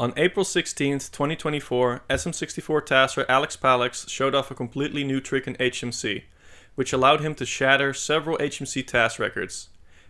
On April 16th, 2024, SM64 tasker Alex Palex showed off a completely new trick in HMC, which allowed him to shatter several HMC task records.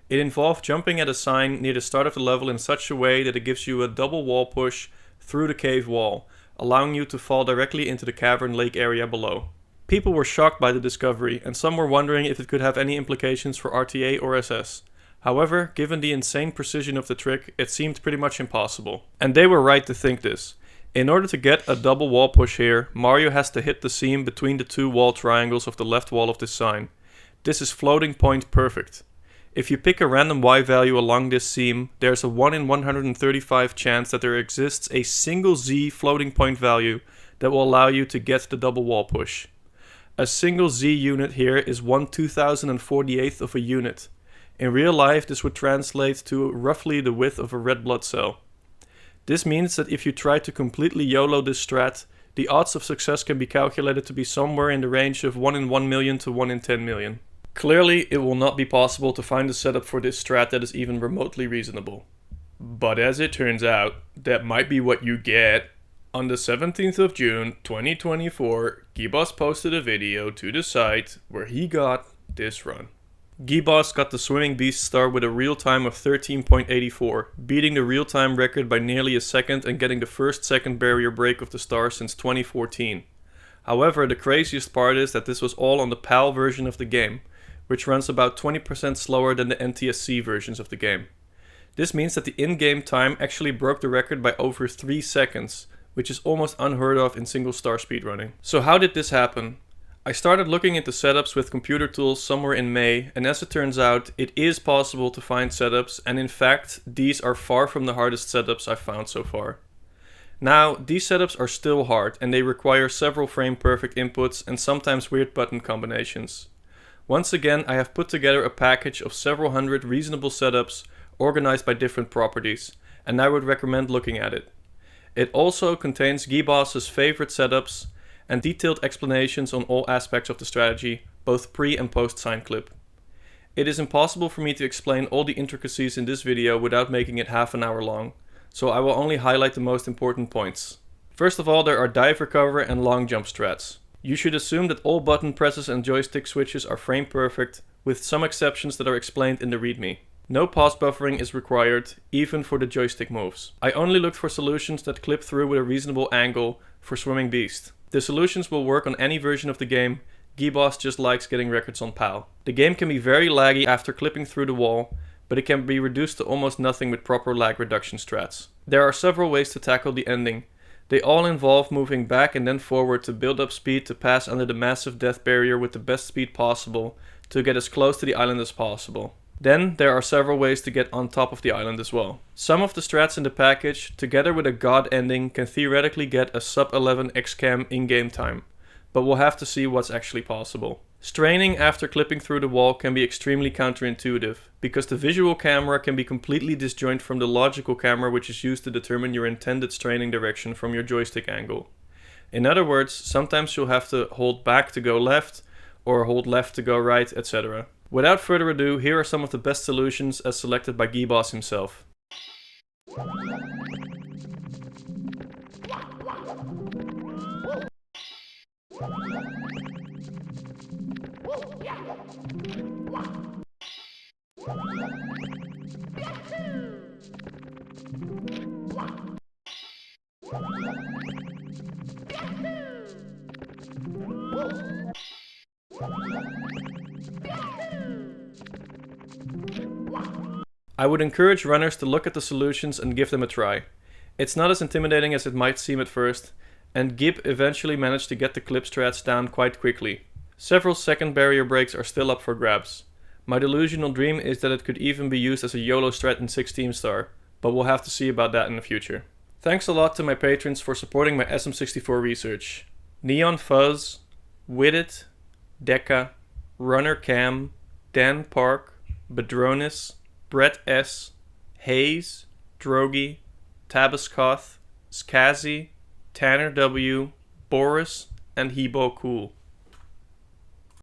It involved jumping at a sign near the start of the level in such a way that it gives you a double wall push through the cave wall, allowing you to fall directly into the cavern lake area below. People were shocked by the discovery, and some were wondering if it could have any implications for RTA or SS. However, given the insane precision of the trick, it seemed pretty much impossible. And they were right to think this. In order to get a double wall push here, Mario has to hit the seam between the two wall triangles of the left wall of this sign. This is floating point perfect. If you pick a random Y value along this seam, there's a 1 in 135 chance that there exists a single Z floating point value that will allow you to get the double wall push. A single Z unit here is 1/2048th of a unit. In real life, this would translate to roughly the width of a red blood cell. This means that if you try to completely YOLO this strat, the odds of success can be calculated to be somewhere in the range of 1 in 1 million to 1 in 10 million. Clearly, it will not be possible to find a setup for this strat that is even remotely reasonable. But as it turns out, that might be what you get. On the 17th of June 2024, Giboss posted a video to the site where he got this run. Giboss got the Swimming Beast star with a real time of 13.84, beating the real time record by nearly a second and getting the first second barrier break of the star since 2014. However, the craziest part is that this was all on the PAL version of the game, which runs about 20% slower than the NTSC versions of the game. This means that the in-game time actually broke the record by over 3 seconds, which is almost unheard of in single star speedrunning. So how did this happen? I started looking into setups with computer tools somewhere in May, and as it turns out, it is possible to find setups, and in fact, these are far from the hardest setups I've found so far. Now, these setups are still hard, and they require several frame perfect inputs and sometimes weird button combinations. Once again, I have put together a package of several hundred reasonable setups organized by different properties, and I would recommend looking at it. It also contains Giboss's favorite setups and detailed explanations on all aspects of the strategy, both pre and post sign clip. It is impossible for me to explain all the intricacies in this video without making it half an hour long, so I will only highlight the most important points. First of all, there are dive recover and long jump strats. You should assume that all button presses and joystick switches are frame perfect, with some exceptions that are explained in the readme. No pause buffering is required, even for the joystick moves. I only looked for solutions that clip through with a reasonable angle for Swimming Beast. The solutions will work on any version of the game. Giboss just likes getting records on PAL. The game can be very laggy after clipping through the wall, but it can be reduced to almost nothing with proper lag reduction strats. There are several ways to tackle the ending. They all involve moving back and then forward to build up speed to pass under the massive death barrier with the best speed possible to get as close to the island as possible. Then there are several ways to get on top of the island as well. Some of the strats in the package, together with a god ending, can theoretically get a sub 11 XCAM in-game time, but we'll have to see what's actually possible. Straining after clipping through the wall can be extremely counterintuitive, because the visual camera can be completely disjoint from the logical camera, which is used to determine your intended straining direction from your joystick angle. In other words, sometimes you'll have to hold back to go left, or hold left to go right, etc. Without further ado, here are some of the best solutions as selected by Giboss himself. I would encourage runners to look at the solutions and give them a try. It's not as intimidating as it might seem at first, and Gib eventually managed to get the clip strats down quite quickly. Several second barrier breaks are still up for grabs. My delusional dream is that it could even be used as a YOLO strat in 16 star, but we'll have to see about that in the future. Thanks a lot to my patrons for supporting my SM64 research. Neon Fuzz, Widit, Deca, Runner Cam, Dan Park, Bedronis, Brett S, Haze, Drogi, Tabaskoth, Skazi, Tanner W, Boris, and Hebo Cool.